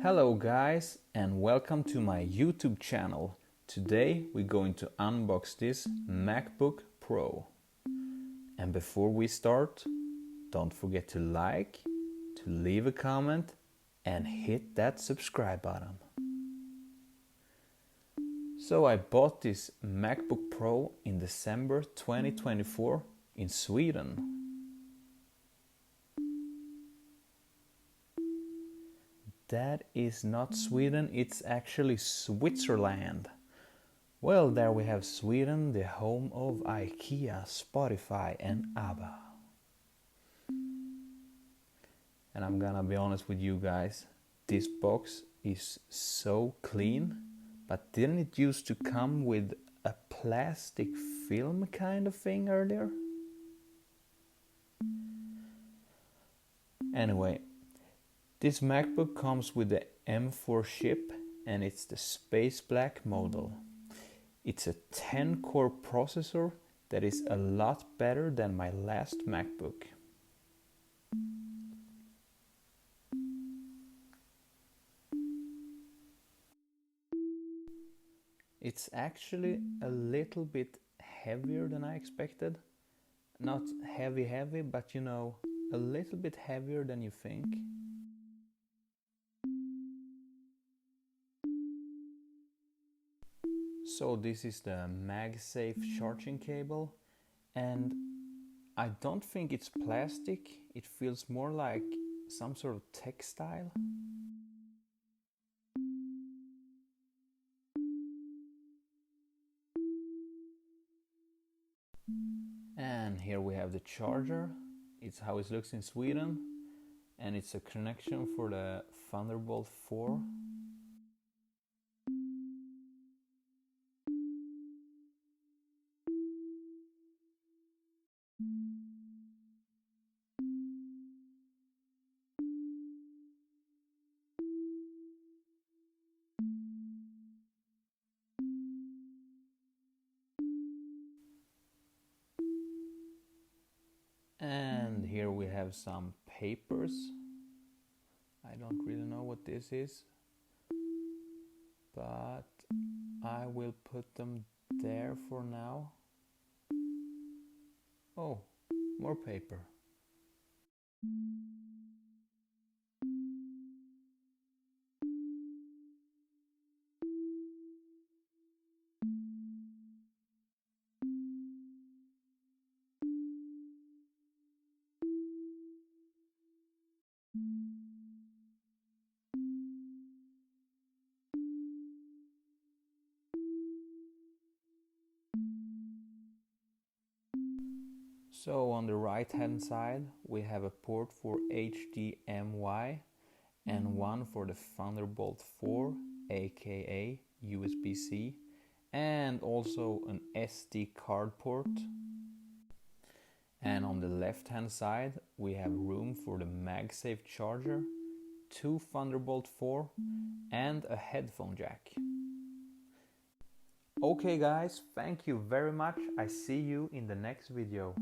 Hello guys and welcome to my YouTube channel. Today we're going to unbox this MacBook Pro. And before we start, don't forget to like, to leave a comment and hit that subscribe button. So I bought this MacBook Pro in December 2024 in Sweden. That is not Sweden, it's actually Switzerland. Well, there we have Sweden, the home of IKEA, Spotify and ABBA. And I'm gonna be honest with you guys, this box is so clean, but didn't it used to come with a plastic film kind of thing earlier? Anyway, this MacBook comes with the M4 chip and it's the Space Black model. It's a 10-core processor that is a lot better than my last MacBook. It's actually a little bit heavier than I expected. Not heavy, but you know, a little bit heavier than you think. So this is the MagSafe charging cable, and I don't think it's plastic, it feels more like some sort of textile. And here we have the charger, it's how it looks in Sweden, and it's a connection for the Thunderbolt 4. And here we have some papers. I don't really know what this is, but I will put them there for now. Oh, more paper. So on the right hand side we have a port for HDMI and one for the Thunderbolt 4 aka USB-C, and also an SD card port. And on the left hand side we have room for the MagSafe charger, two Thunderbolt 4 and a headphone jack. Okay guys, thank you very much. I see you in the next video.